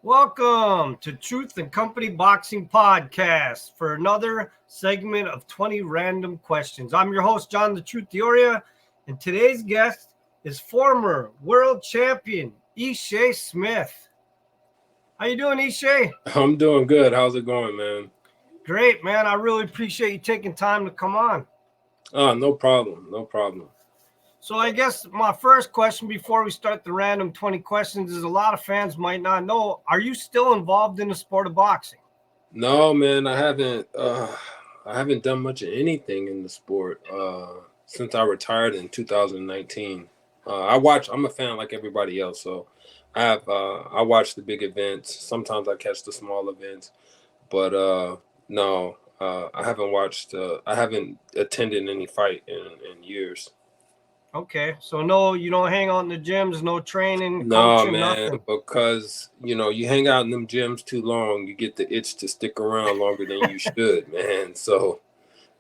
Welcome to Truth and Company Boxing Podcast for another segment of 20 random questions. I'm your host, John the Truth Dioria, and today's guest is former world champion Ishe Smith. How you doing, Ishe? I'm doing good. How's it going, man? Great, man. I really appreciate you taking time to come on. No problem. No problem. So I guess my first question before we start the random 20 questions is a lot of fans might not know, are you still involved in the sport of boxing? No, man, I haven't done much of anything in the sport since I retired in 2019. I'm a fan like everybody else, so I watch the big events. Sometimes I catch the small events, but no, I haven't attended any fight in years. Okay, so no, you don't hang out in the gyms, no training, No, coaching, man, nothing. because you hang out in them gyms too long, you get the itch to stick around longer than you should, man. So,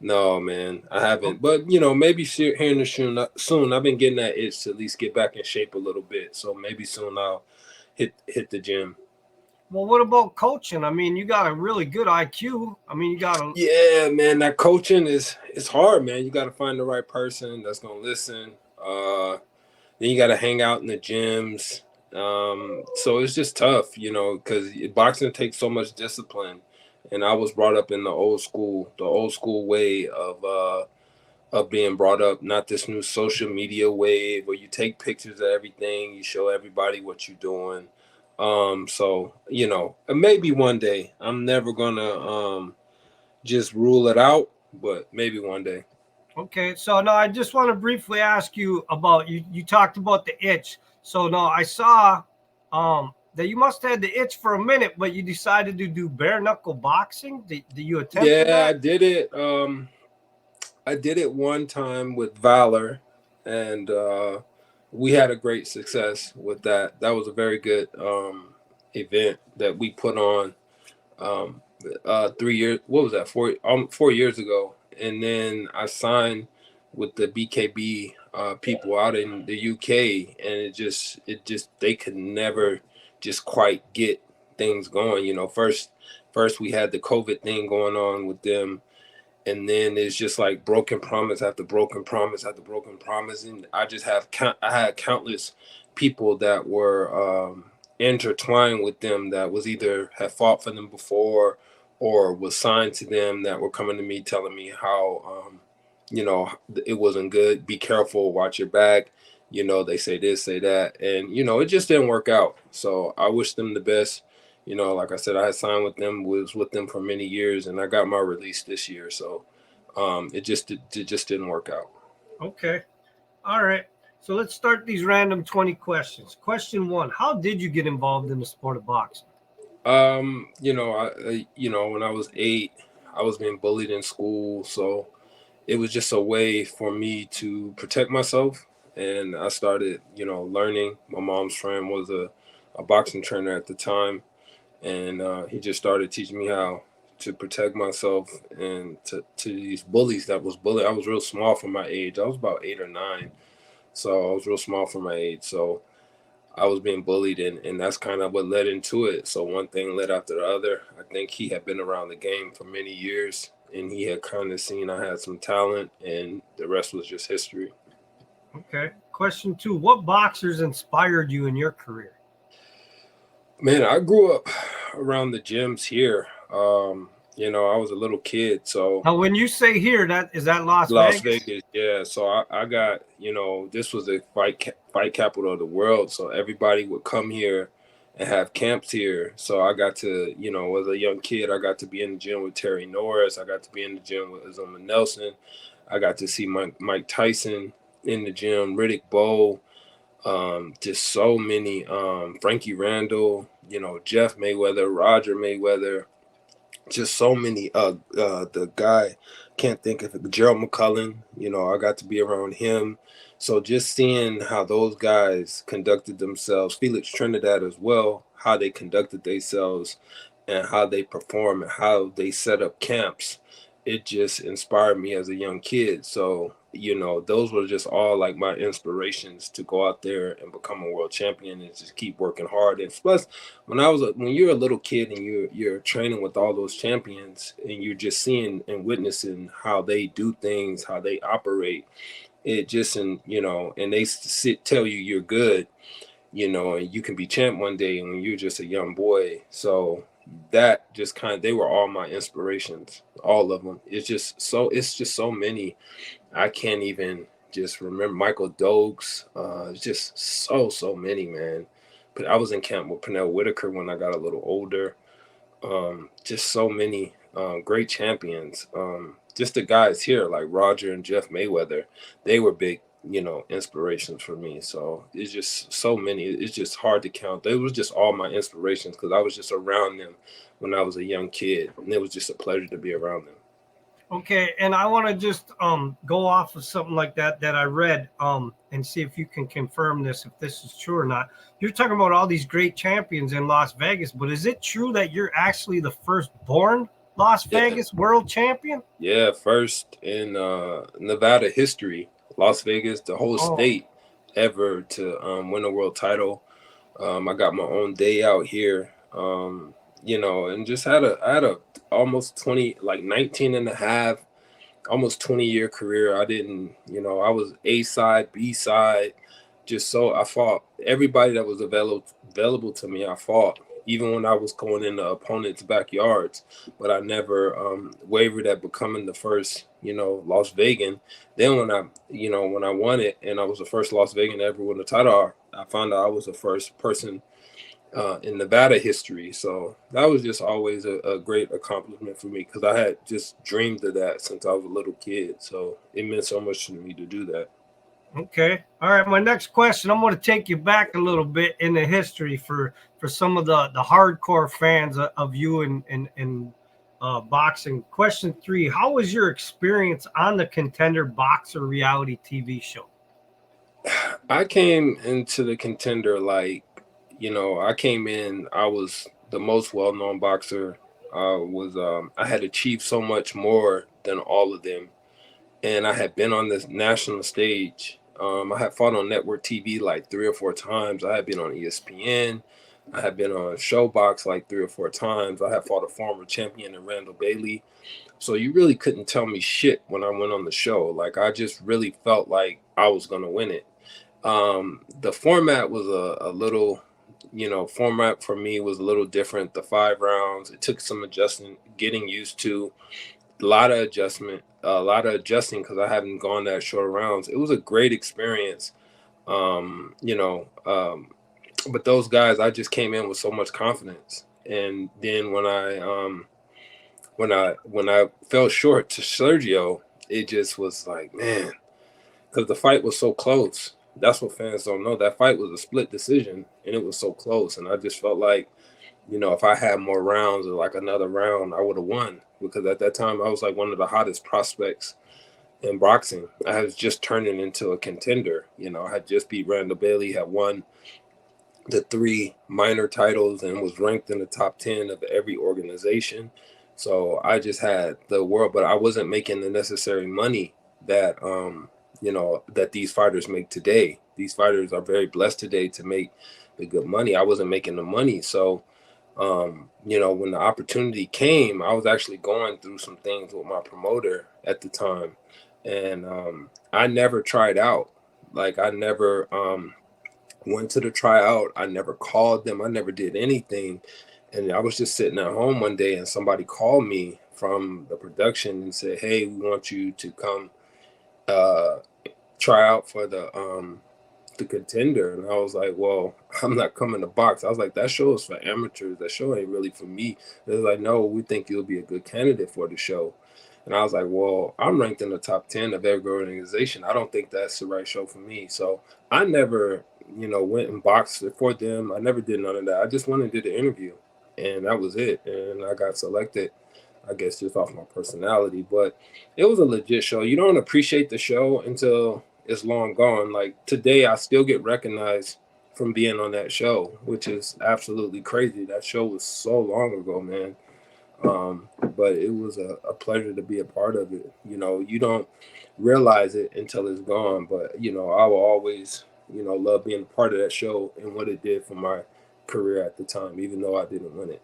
no, man, I haven't. But maybe here in the soon, I've been getting that itch to at least get back in shape a little bit. So maybe soon I'll hit the gym. Well, what about coaching? I mean, you got a really good IQ. I mean, you got a Yeah, man, that coaching is hard, man. You got to find the right person that's gonna listen. Then you got to hang out in the gyms. So it's just tough, because boxing takes so much discipline. And I was brought up in the old school way of being brought up, not this new social media wave where you take pictures of everything, you show everybody what you're doing. So maybe one day. I'm never gonna just rule it out, but maybe one day. okay. So now I just want to briefly ask you about you talked about the itch. So now I saw that you must have had the itch for a minute, but you decided to do bare knuckle boxing. Did you attempt Yeah, that? I did it. I did it one time with Valor, and we had a great success with that. That was a very good event that we put on 3 years. What was that? 4 years ago, and then I signed with the BKB people out in the UK, and it just they could never just quite get things going. First we had the COVID thing going on with them, and then it's just like broken promise after broken promise after broken promise. And I had countless people that were intertwined with them that was either had fought for them before or was signed to them that were coming to me telling me how it wasn't good. Be careful, watch your back. They say this, say that, and it just didn't work out. So I wish them the best. Like I said, I had signed with them, was with them for many years, and I got my release this year. So it just didn't work out. Okay. All right. So let's start these random 20 questions. Question 1, how did you get involved in the sport of boxing? When I was 8, I was being bullied in school, so it was just a way for me to protect myself. And I started, learning. My mom's friend was a boxing trainer at the time, and he just started teaching me how to protect myself and to these bullies that was bullied. I was real small for my age. I was about 8 or 9, so I was real small for my age. So I was being bullied, and that's kind of what led into it. So one thing led after the other. I think he had been around the game for many years, and he had kind of seen I had some talent, and the rest was just history. Okay. Question 2, what boxers inspired you in your career? Man, I grew up around the gyms here. I was a little kid, so Now, when you say here, that Las Las Vegas? Vegas, yeah. So I got, this was a fight capital of the world. So everybody would come here and have camps here. So I got to, as a young kid, I got to be in the gym with Terry Norris. I got to be in the gym with Azuma Nelson. I got to see Mike Tyson in the gym, Riddick Bowe, just so many, Frankie Randall, Jeff Mayweather, Roger Mayweather, just so many. The guy, can't think of it, Gerald McCullen. I got to be around him. So just seeing how those guys conducted themselves, Felix Trinidad as well, how they conducted themselves and how they perform and how they set up camps it just inspired me as a young kid. So, you know, those were just all like my inspirations to go out there and become a world champion and just keep working hard. And plus, when you're a little kid and you're training with all those champions and you're just seeing and witnessing how they do things, how they operate, it just, and you know, and they tell you you're good, you know, and you can be champ one day when you're just a young boy. So that just they were all my inspirations, all of them. It's just so many. I can't even just remember. Michael Dokes, it's just so many, man. But I was in camp with Pernell Whitaker when I got a little older. Just so many great champions. Just the guys here like Roger and Jeff Mayweather, they were big, you know, inspirations for me. So it's just so many. It's just hard to count. They was just all my inspirations because I was just around them when I was a young kid, and it was just a pleasure to be around them. Okay, and I want to just go off of something like that I read and see if you can confirm this, if this is true or not. You're talking about all these great champions in Las Vegas, but is it true that you're actually the first-born Las Vegas world champion? Yeah, first in Nevada history, Las Vegas, the whole state ever to win a world title. I got my own day out here. You know, and just I had a almost 20, like 19 and a half, almost 20-year career. I didn't, you know, I was A side, B side, just so I fought everybody that was available to me. I fought even when I was going into opponents' backyards, but I never wavered at becoming the first, you know, Las Vegan. Then when I won it and I was the first Las Vegan to ever win the title, I found out I was the first person in Nevada history. So that was just always a great accomplishment for me because I had just dreamed of that since I was a little kid. So it meant so much to me to do that. Okay. All right. My next question, I'm going to take you back a little bit in the history for some of the hardcore fans of you in boxing. Question 3, how was your experience on the Contender Boxer reality TV show? I came into the Contender like, you know, I came in, I was the most well-known boxer. I had achieved so much more than all of them. And I had been on this national stage. I had fought on network TV like 3 or 4 times. I had been on ESPN. I had been on Showbox like 3 or 4 times. I had fought a former champion in Randall Bailey. So you really couldn't tell me shit when I went on the show. Like I just really felt like I was going to win it. The format was a little, you know, format for me was a little different. The 5 rounds, it took some adjusting, getting used to. A lot of adjusting because I haven't gone that short rounds. It was a great experience, you know. But those guys, I just came in with so much confidence, and then when I fell short to Sergio, it just was like, man, because the fight was so close. That's what fans don't know. That fight was a split decision, and it was so close, and I just felt like, you know, if I had more rounds or like another round, I would have won because at that time I was like one of the hottest prospects in boxing. I was just turning into a contender. You know, I had just beat Randall Bailey, had won the 3 minor titles and was ranked in the top 10 of every organization. So I just had the world, but I wasn't making the necessary money that, you know, that these fighters make today. These fighters are very blessed today to make the good money. I wasn't making the money. So, you know, when the opportunity came, I was actually going through some things with my promoter at the time. And I never tried out. Like I never went to the tryout. I never called them. I never did anything. And I was just sitting at home one day and somebody called me from the production and said, hey, we want you to come try out for the Contender. And I was like, well, I'm not coming to box. I was like, that show is for amateurs. That show ain't really for me. They're like, no, we think you'll be a good candidate for the show. And I was like, well, I'm ranked in the top 10 of every organization. I don't think that's the right show for me. So I never, you know, went and boxed for them. I never did none of that. I just went and did the interview, and that was it. And I got selected, I guess, just off my personality. But it was a legit show. You don't appreciate the show until it's long gone. Like today, I still get recognized from being on that show, which is absolutely crazy. That show was so long ago, man. But it was a pleasure to be a part of it. You know, you don't realize it until it's gone. But, you know, I will always, you know, love being a part of that show and what it did for my career at the time, even though I didn't win it.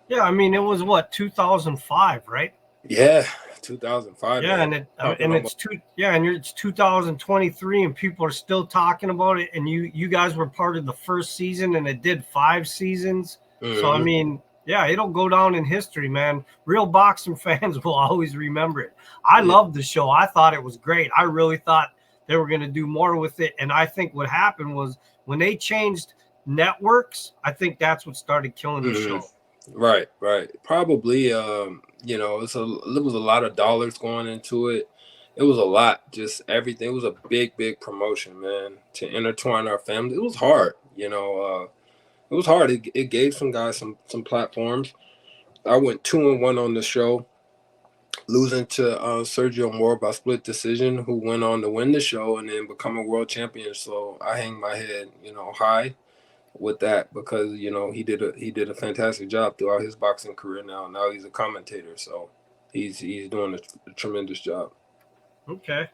Yeah, I mean, it was what, 2005, right? Yeah, 2005, Yeah, man. and it's 2023, and people are still talking about it. And you guys were part of the first season, and it did 5 seasons. So I Mm-hmm. mean, yeah, it'll go down in history, man. Real boxing fans will always remember it. I Yeah. loved the show. I thought it was great. I really thought they were going to do more with it. And I think what happened was when they changed networks, I think that's what started killing the Mm-hmm. show. Right, right. Probably, you know, there was a lot of dollars going into it. It was a lot, just everything. It was a big, big promotion, man. To intertwine our family, it was hard. You know, it was hard. It gave some guys some platforms. I went 2-1 on the show, losing to Sergio Moore by split decision, who went on to win the show and then become a world champion. So I hang my head, you know, high with that because you know he did a fantastic job throughout his boxing career. Now he's a commentator, so he's doing a tremendous job. Okay.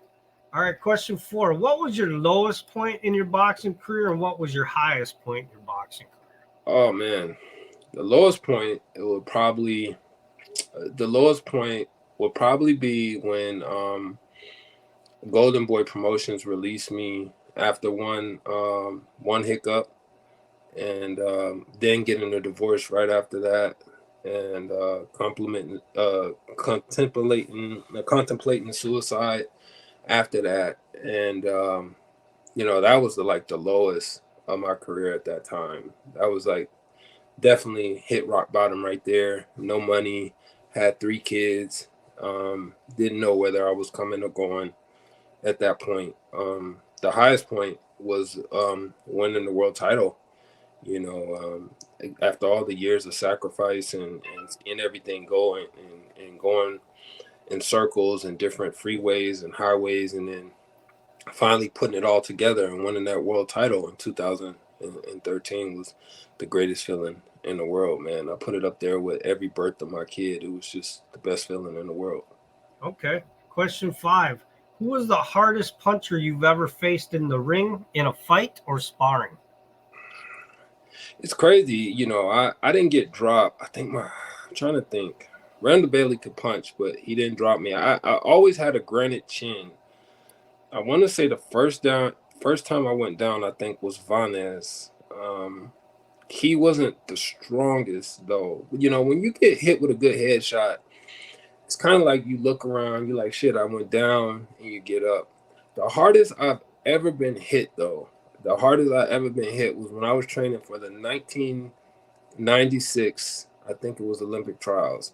All right, question 4. What was your lowest point in your boxing career, and what was your highest point in your boxing career? Oh man, the lowest point the lowest point will probably be when Golden Boy Promotions released me after one hiccup and then getting a divorce right after that and contemplating suicide after that. And you know, that was the lowest of my career at that time. That was like definitely hit rock bottom right there. No money, had 3 kids, didn't know whether I was coming or going at that point. The highest point was winning the world title. You know, after all the years of sacrifice and seeing everything going and going in circles and different freeways and highways, and then finally putting it all together and winning that world title in 2013 was the greatest feeling in the world, man. I put it up there with every birth of my kid. It was just the best feeling in the world. Okay. Question 5. Who was the hardest puncher you've ever faced in the ring, in a fight, or sparring? It's crazy, you know. I didn't get dropped. I'm trying to think. Randall Bailey could punch, but he didn't drop me. I always had a granite chin. I want to say the first time I went down, I think was Vanez. He wasn't the strongest though. You know, when you get hit with a good headshot, it's kind of like you look around, you're like, shit, I went down, and you get up. The hardest I've ever been hit though, the hardest I ever been hit was when I was training for the 1996, I think it was Olympic trials,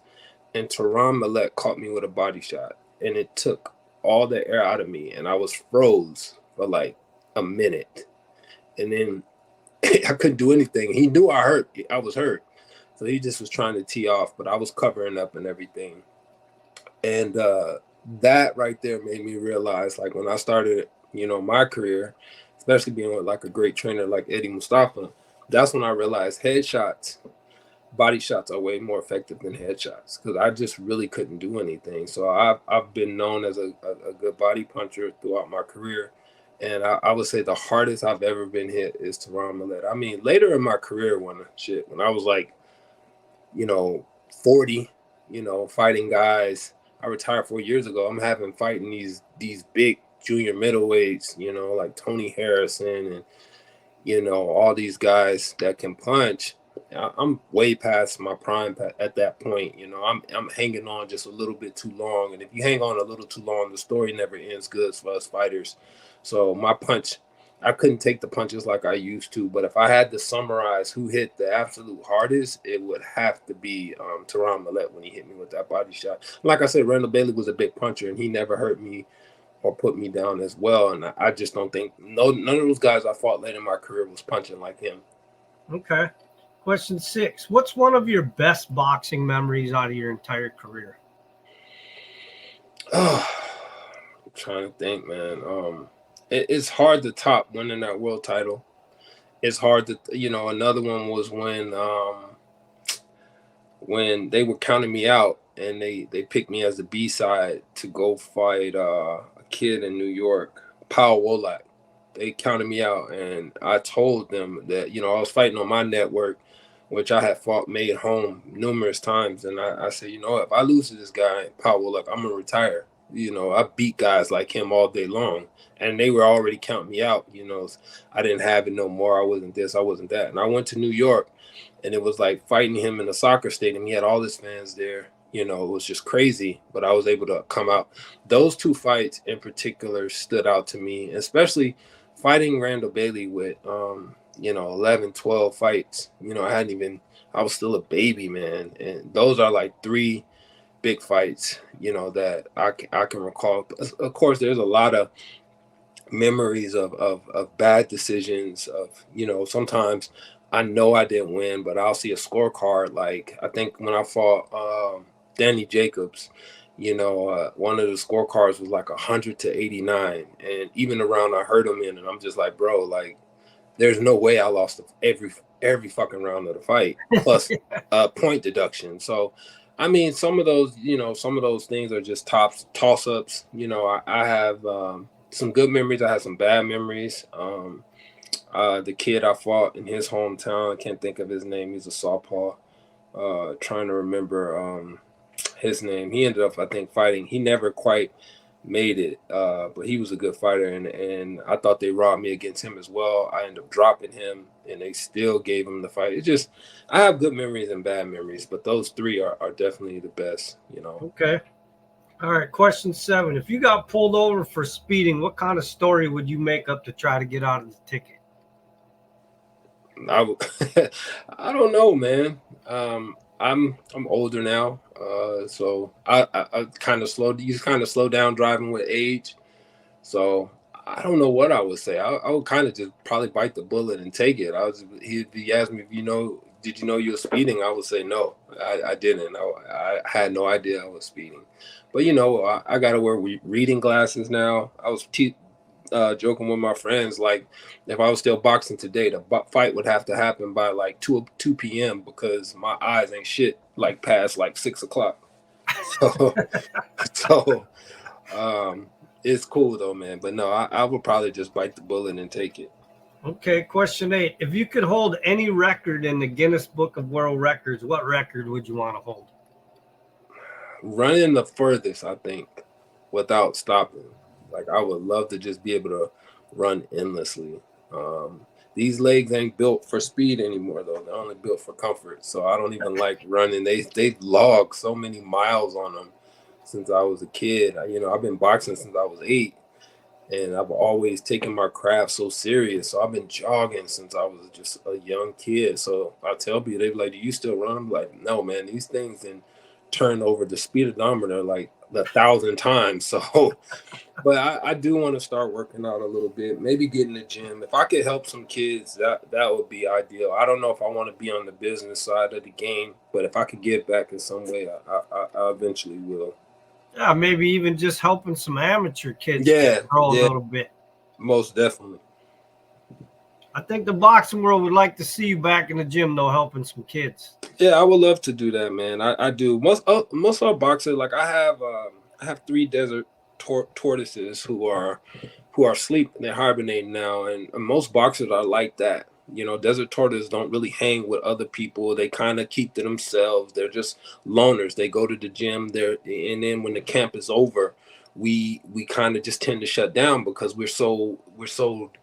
and Tehran Millette caught me with a body shot, and it took all the air out of me, and I was froze for like a minute, and then I couldn't do anything. He knew I was hurt, so he just was trying to tee off, but I was covering up and everything, and that right there made me realize, like when I started, you know, my career, especially being with like a great trainer like Eddie Mustafa, that's when I realized body shots are way more effective than headshots because I just really couldn't do anything. So I've been known as a good body puncher throughout my career, and I would say the hardest I've ever been hit is Tehran Millette. I mean, later in my career, when I was like, you know, 40, you know, fighting guys. I retired 4 years ago. I'm having fighting these big junior middleweights, you know, like Tony Harrison and you know, all these guys that can punch. I'm way past my prime at that point. You know, I'm hanging on just a little bit too long, and if you hang on a little too long, the story never ends good for us fighters. So my punch, I couldn't take the punches like I used to. But if I had to summarize who hit the absolute hardest, it would have to be Tehran Millette when he hit me with that body shot. Like I said, Randall Bailey was a big puncher, and he never hurt me or put me down as well. And I just don't think none of those guys I fought late in my career was punching like him. Okay. Question 6. What's one of your best boxing memories out of your entire career? Oh, I'm trying to think, man. It's hard to top winning that world title. It's hard to, you know, another one was when they were counting me out and they picked me as the B side to go fight a kid in New York, Paul Wolak. They counted me out, and I told them that I was fighting on my network, which I had made home numerous times, and I said, if I lose to this guy, Paul Wolak, I'm gonna retire. I beat guys like him all day long, and they were already counting me out. I didn't have it no more. I wasn't this, I wasn't that, and I went to New York, and it was like fighting him in a soccer stadium. He had all his fans there. It was just crazy, but I was able to come out. Those two fights in particular stood out to me, especially fighting Randall Bailey with 11, 12 fights. I was still a baby, man. And those are like three big fights, that I can recall. Of course, there's a lot of memories of bad decisions sometimes I know I didn't win, but I'll see a scorecard. Like I think when I fought Danny Jacobs, one of the scorecards was like 100-89, and even the round I hurt him in, and I'm just like, bro, like there's no way I lost every fucking round of the fight plus point deduction. So I mean, some of those things are just toss ups. I have some good memories. I have some bad memories. The kid I fought in his hometown, I can't think of his name. He's a southpaw. Trying to remember his name. He ended up, I think, fighting. He never quite made it, but he was a good fighter, and I thought they robbed me against him as well. I ended up dropping him, and they still gave him the fight. It's just, I have good memories and bad memories, but those three are definitely the best, Okay. All right. Question 7. If you got pulled over for speeding, what kind of story would you make up to try to get out of the ticket? I don't know, man. I'm older now, so I kind of slow down driving with age. So I don't know what I would say. I would kind of just probably bite the bullet and take it. If he asked me, did you know you were speeding? I would say no, I didn't. I had no idea I was speeding. But I got to wear reading glasses now. I was joking with my friends, like if I was still boxing today, the fight would have to happen by like 2 p.m. because my eyes ain't shit like past like 6 o'clock. So it's cool though, man. But no, I would probably just bite the bullet and take it. Okay, question 8. If you could hold any record in the Guinness Book of World Records, what record would you want to hold? Running the furthest, I think, without stopping. Like I would love to just be able to run endlessly. These legs ain't built for speed anymore, though. They're only built for comfort. So I don't even like running. They log so many miles on them since I was a kid. I've been boxing since I was 8. And I've always taken my craft so serious. So I've been jogging since I was just a young kid. So I tell people, they're like, do you still run? I'm like, no, man, these things can turn over the speed odometer like 1,000 times. So, but I do want to start working out a little bit, maybe get in the gym. If I could help some kids, that would be ideal. I don't know if I want to be on the business side of the game, but if I could give back in some way, I eventually will. Yeah, maybe even just helping some amateur kids grow a little bit. Most definitely. I think the boxing world would like to see you back in the gym, though, helping some kids. Yeah, I would love to do that, man. I do. Most of our boxers, like I have 3 desert tortoises who are asleep. They're hibernating now, and most boxers are like that. Desert tortoises don't really hang with other people. They kind of keep to themselves. They're just loners. They go to the gym there, and then when the camp is over, we kind of just tend to shut down because we're so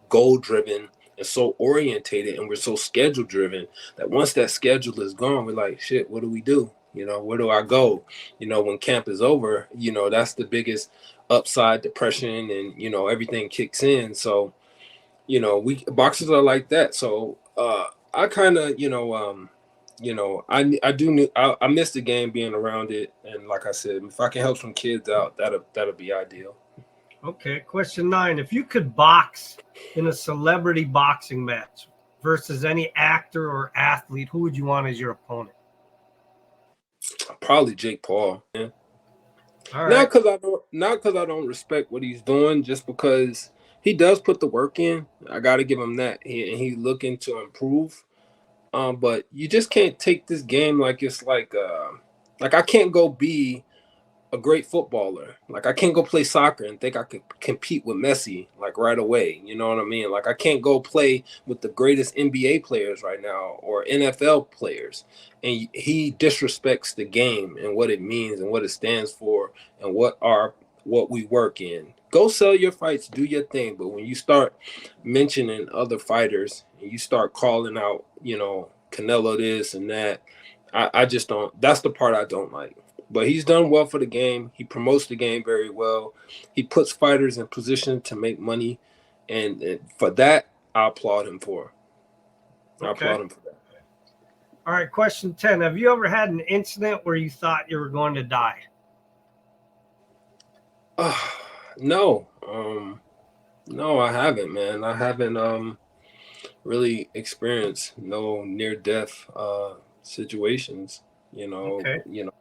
goal driven and so orientated, and we're so schedule driven that once that schedule is gone, we're like, shit, what do we do? Where do I go? When camp is over, that's the biggest upside, depression, and everything kicks in. So we boxers are like that. So I kind of I miss the game, being around it, and like I said, if I can help some kids out, that'll be ideal. Okay, question 9. If you could box in a celebrity boxing match versus any actor or athlete, who would you want as your opponent? Probably Jake Paul. Yeah. All right. Not because I don't respect what he's doing, just because he does put the work in. I got to give him that. He's looking to improve. But you just can't take this game like it's like I can't go be a great footballer. Like I can't go play soccer and think I could compete with Messi like right away. You know what I mean? Like I can't go play with the greatest NBA players right now or NFL players. And he disrespects the game and what it means and what it stands for and what we work in. Go sell your fights, do your thing. But when you start mentioning other fighters and you start calling out, Canelo this and that, I just don't. That's the part I don't like. But he's done well for the game. He promotes the game very well. He puts fighters in position to make money, and for that, I applaud him for. I applaud him for that. All right, question 10. Have you ever had an incident where you thought you were going to die? No. No, I haven't, man. I haven't really experienced no near-death situations.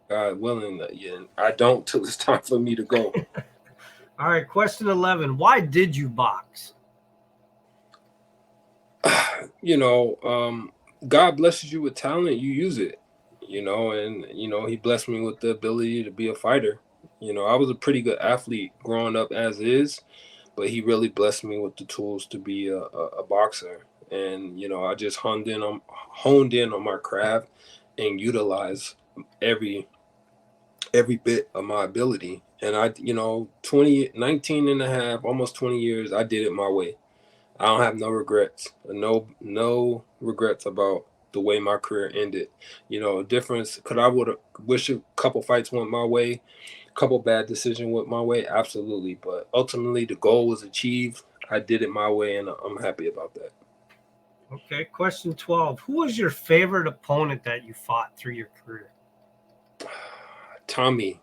God willing, I don't till it's time for me to go. All right, question 11. Why did you box? God blesses you with talent, you use it, and he blessed me with the ability to be a fighter. I was a pretty good athlete growing up as is, but he really blessed me with the tools to be a boxer. And I just honed in on my craft and utilized every bit of my ability. And 19 and a half, almost 20 years, I did it my way. I don't have no regrets. No regrets about the way my career ended. Difference, could I would have wish a couple fights went my way, a couple bad decisions went my way? Absolutely. But ultimately the goal was achieved. I did it my way and I'm happy about that. Okay, question 12. Who was your favorite opponent that you fought through your career? Tommy,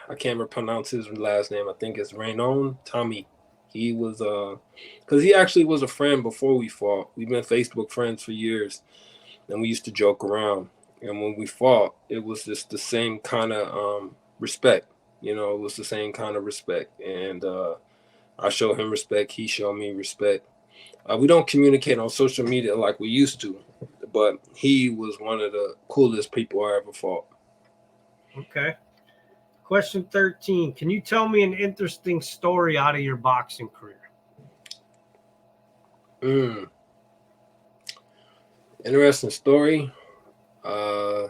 I can't pronounce his last name. I think it's Rainon Tommy. He was because he actually was a friend before we fought. We've been Facebook friends for years, and we used to joke around. And when we fought, it was just the same kind of respect. It was the same kind of respect, and I showed him respect. He showed me respect. We don't communicate on social media like we used to, but he was one of the coolest people I ever fought. Okay. Question 13. Can you tell me an interesting story out of your boxing career? Interesting story. I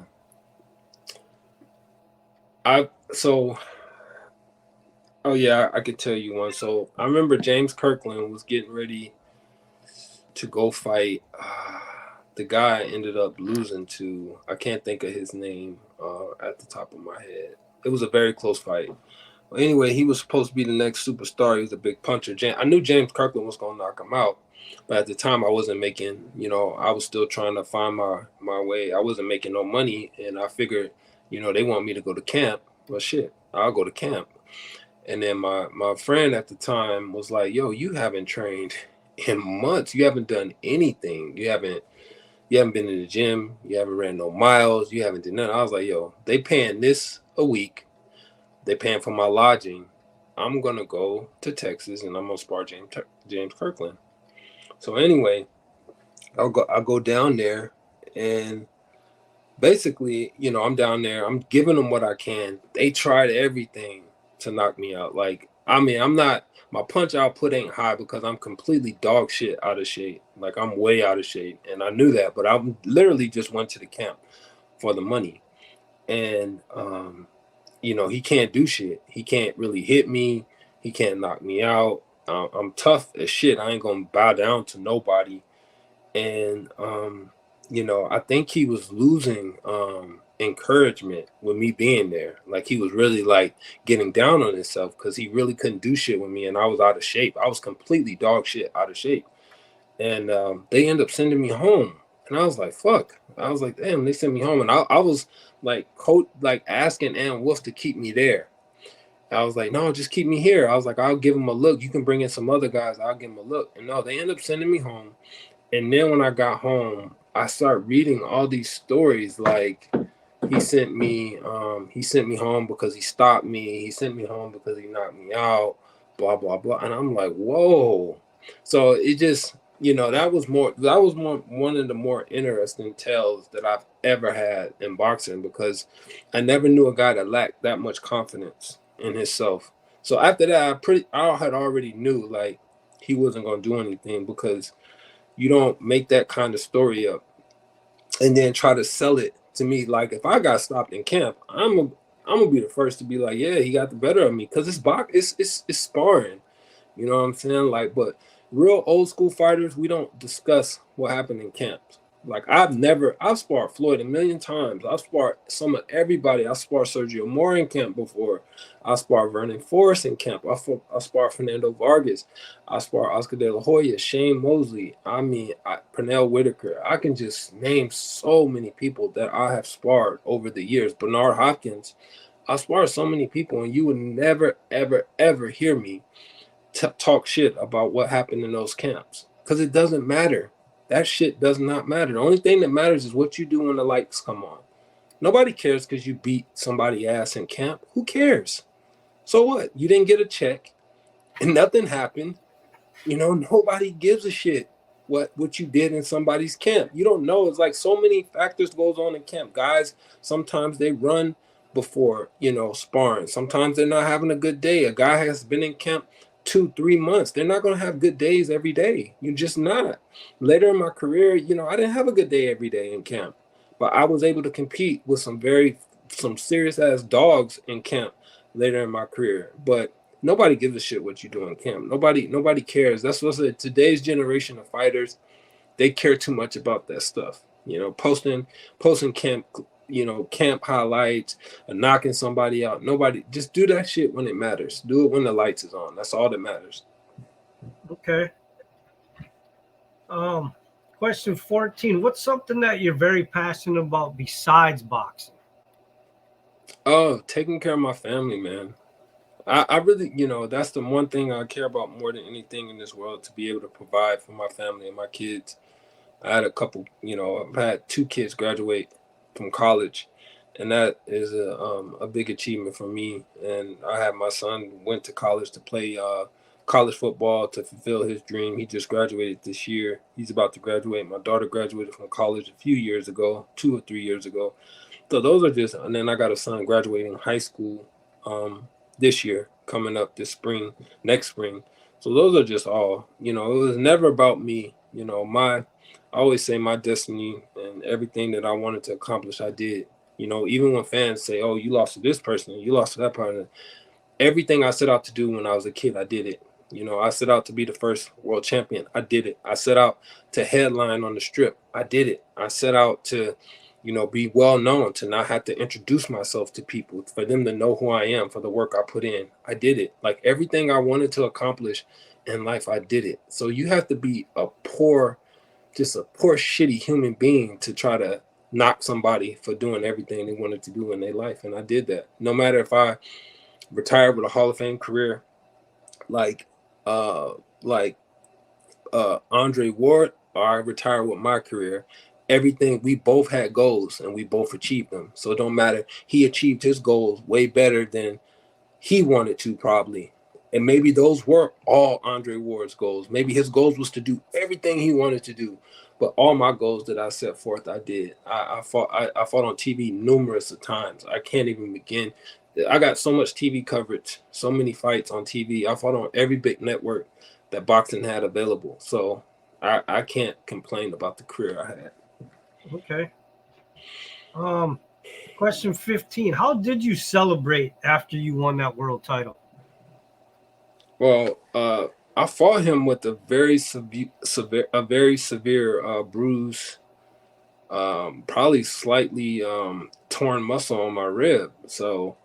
could tell you one. So I remember James Kirkland was getting ready to go fight. The guy ended up losing to, I can't think of his name at the top of my head. It was a very close fight. Well, anyway, he was supposed to be the next superstar. He was a big puncher. I knew James Kirkland was going to knock him out. But at the time, I wasn't making, I was still trying to find my way. I wasn't making no money. And I figured, they want me to go to camp. Well, shit, I'll go to camp. And then my friend at the time was like, yo, you haven't trained in months. You haven't done anything. You haven't been in the gym. You haven't ran no miles. You haven't done nothing. I was like, yo, they paying this a week. They paying for my lodging. I'm going to go to Texas and I'm going to spar James Kirkland. So anyway, I'll go down there and basically, I'm down there. I'm giving them what I can. They tried everything to knock me out. Like, my punch output ain't high because I'm completely dog shit out of shape. Like, I'm way out of shape. And I knew that, but I literally just went to the camp for the money. And, he can't do shit. He can't really hit me. He can't knock me out. I'm tough as shit. I ain't going to bow down to nobody. And, I think he was losing encouragement with me being there. Like, he was really, like, getting down on himself because he really couldn't do shit with me, and I was out of shape. I was completely dog shit out of shape. And they ended up sending me home. And I was like, fuck. I was like, damn, they sent me home. And I was, like, asking Ann Wolf to keep me there. I was like, no, just keep me here. I was like, I'll give him a look. You can bring in some other guys. I'll give him a look. And no, they ended up sending me home. And then when I got home, I started reading all these stories. Like, he sent me home because he stopped me. He sent me home because he knocked me out, blah, blah, blah. And I'm like, whoa. So it just, that was more one of the more interesting tales that I've ever had in boxing, because I never knew a guy that lacked that much confidence in himself. So after that, I had already knew like he wasn't gonna do anything, because you don't make that kind of story up and then try to sell it to me. Like if I got stopped in camp, I'm gonna be the first to be like, yeah, he got the better of me, because it's sparring. You know what I'm saying? Like, but real old school fighters, we don't discuss what happened in camps. Like I've sparred Floyd a million times. I've sparred some of everybody. I sparred Sergio Mora in camp before. I sparred Vernon Forrest in camp. I sparred Fernando Vargas. I sparred Oscar De La Hoya, Shane Mosley. Pernell Whitaker. I can just name so many people that I have sparred over the years. Bernard Hopkins. I sparred so many people, and you would never, ever, ever hear me talk shit about what happened in those camps, because it doesn't matter. That shit does not matter. The only thing that matters is what you do when the lights come on. Nobody cares because you beat somebody ass in camp. Who cares? So what? You didn't get a check and nothing happened. Nobody gives a shit what you did in somebody's camp. You don't know. It's like so many factors goes on in camp. Guys, sometimes they run before, sparring. Sometimes they're not having a good day. A guy has been in camp 2-3 months. They're not going to have good days every day. You're just not. Later in my career, I didn't have a good day every day in camp, but I was able to compete with some serious ass dogs in camp later in my career. But nobody gives a shit what you do in camp. Nobody cares. That's what I said. Today's generation of fighters, they care too much about that stuff. Posting camp, camp highlights, or knocking somebody out. Nobody, just do that shit when it matters. Do it when the lights is on. That's all that matters. Okay. Question 14. What's something that you're very passionate about besides boxing? Oh, taking care of my family, man. I really, that's the one thing I care about more than anything in this world, to be able to provide for my family and my kids. I had a couple, I've had 2 kids graduate from college, and that is a big achievement for me. And I had my son went to college to play college football to fulfill his dream. He just graduated this year. He's about to graduate. My daughter graduated from college a few years ago, 2 or 3 years ago. So those are just, and then I got a son graduating high school this year, coming up this spring, next spring. So those are just all, it was never about me. I always say my destiny and everything that I wanted to accomplish, I did. Even when fans say, oh, you lost to this person, you lost to that person, everything I set out to do when I was a kid, I did it. I set out to be the first world champion. I did it. I set out to headline on the strip. I did it. I set out to, be well known, to not have to introduce myself to people, for them to know who I am, for the work I put in. I did it. Like everything I wanted to accomplish in life, I did it. So you have to be just a poor, shitty human being to try to knock somebody for doing everything they wanted to do in their life. And I did that. No matter if I retired with a Hall of Fame career, like uh like Andre Ward, or I retired with my career, everything, we both had goals and we both achieved them. So it don't matter. He achieved his goals way better than he wanted to, probably. And maybe those were all Andre Ward's goals. Maybe his goals was to do everything he wanted to do. But all my goals that I set forth, I did. I fought on TV numerous of times. I can't even begin. I got so much TV coverage, so many fights on TV. I fought on every big network that boxing had available. So I can't complain about the career I had. Okay. Question 15. How did you celebrate after you won that world title? Well, I fought him with a very severe bruise, probably slightly torn muscle on my rib. So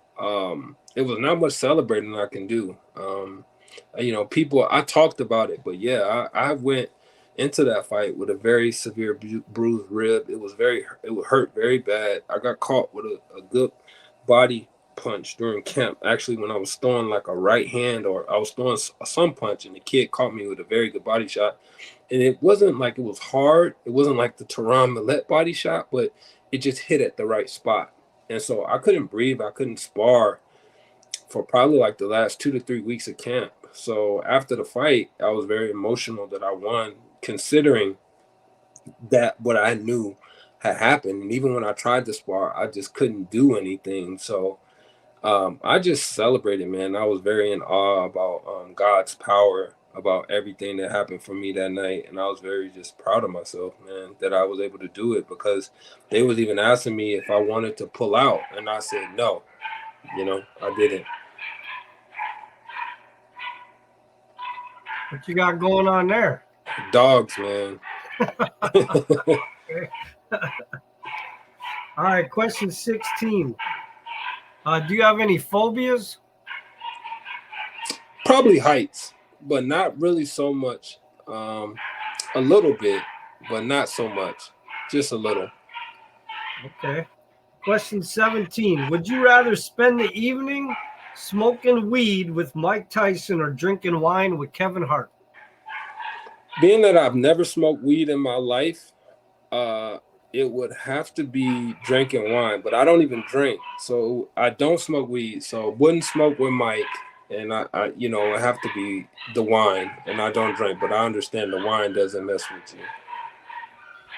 it was not much celebrating I can do. People, I talked about it, but yeah, I went into that fight with a very severe bruised rib. It would hurt very bad. I got caught with a good body punch during camp. Actually, when I was throwing like a right hand, or I was throwing some punch, and the kid caught me with a very good body shot. And it wasn't like it was hard. It wasn't like the Tehran Millet body shot, but it just hit at the right spot. And so I couldn't breathe. I couldn't spar for probably like the last 2 to 3 weeks of camp. So after the fight, I was very emotional that I won. considering that what I knew had happened. And even when I tried to spar, I just couldn't do anything. So I just celebrated, man. I was very in awe about God's power, about everything that happened for me that night. And I was very just proud of myself, man, that I was able to do it, because they was even asking me if I wanted to pull out. And I said, no, I didn't. What you got going on there? Dogs, man. Okay. All right, question 16. Do you have any phobias? Probably heights, but not really so much. A little bit, but not so much. Just a little. Okay. Question 17. Would you rather spend the evening smoking weed with Mike Tyson or drinking wine with Kevin Hart? Being that I've never smoked weed in my life, it would have to be drinking wine, but I don't even drink. So I don't smoke weed. So wouldn't smoke with Mike. And I it have to be the wine, and I don't drink, but I understand the wine doesn't mess with you.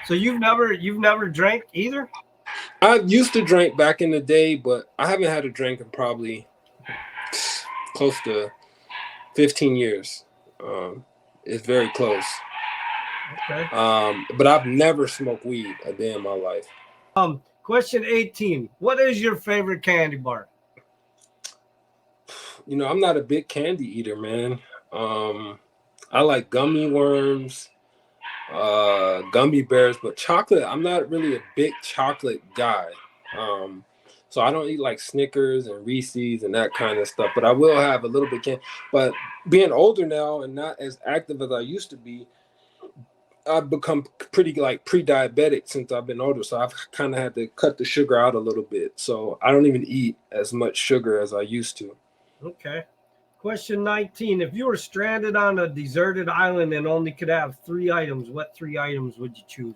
So you've never drank either? I used to drink back in the day, but I haven't had a drink in probably close to 15 years. It's very close. Okay. But I've never smoked weed a day in my life. Question 18. What is your favorite candy bar? I'm not a big candy eater, man. I like gummy worms, gummy bears, but chocolate, I'm not really a big chocolate guy. So I don't eat like Snickers and Reese's and that kind of stuff, but I will have a little bit candy. But being older now and not as active as I used to be, I've become pretty like pre-diabetic since I've been older. So I've kind of had to cut the sugar out a little bit. So I don't even eat as much sugar as I used to. Okay. Question 19. If you were stranded on a deserted island and only could have 3 items, what 3 items would you choose?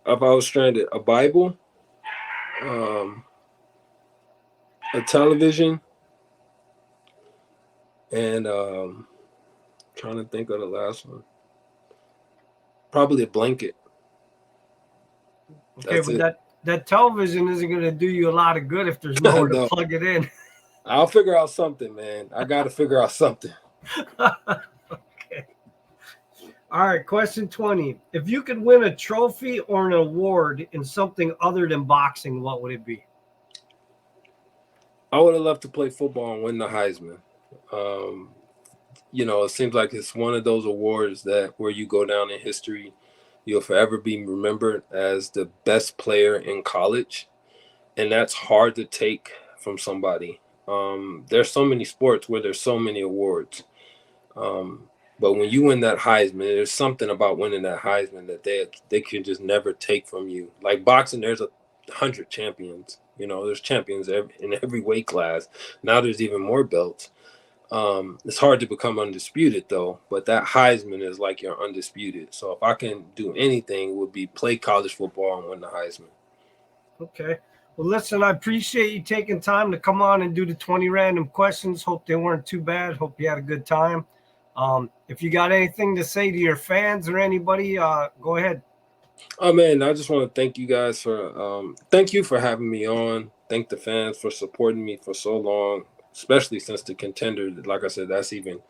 If I was stranded, a Bible, a television, and trying to think of the last one. Probably a blanket. Okay, but that television isn't going to do you a lot of good if there's nowhere to plug it in. I'll figure out something, man. I got to figure out something. Okay. All right, question 20. If you could win a trophy or an award in something other than boxing, what would it be? I would have loved to play football and win the Heisman. It seems like it's one of those awards that where you go down in history, you'll forever be remembered as the best player in college. And that's hard to take from somebody. There's so many sports where there's so many awards. But when you win that Heisman, there's something about winning that Heisman that they can just never take from you. Like boxing, there's 100 champions. There's champions in every weight class. Now there's even more belts. It's hard to become undisputed, though. But that Heisman is like you're undisputed. So if I can do anything, it would be play college football and win the Heisman. Okay. Well, listen, I appreciate you taking time to come on and do the 20 random questions. Hope they weren't too bad. Hope you had a good time. If you got anything to say to your fans or anybody, go ahead. Oh, man, I just want to thank you guys thank you for having me on. Thank the fans for supporting me for so long, especially since the Contender. Like I said, that's even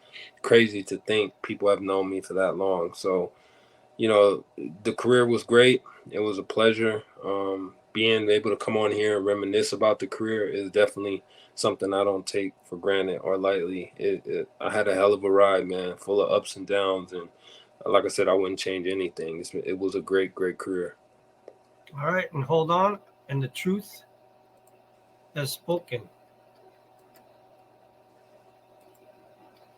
crazy to think people have known me for that long. So, the career was great. It was a pleasure. Being able to come on here and reminisce about the career is definitely something I don't take for granted or lightly. I had a hell of a ride, man, full of ups and downs. And like I said, I wouldn't change anything. It was a great, great career. All right. And hold on. And the truth has spoken.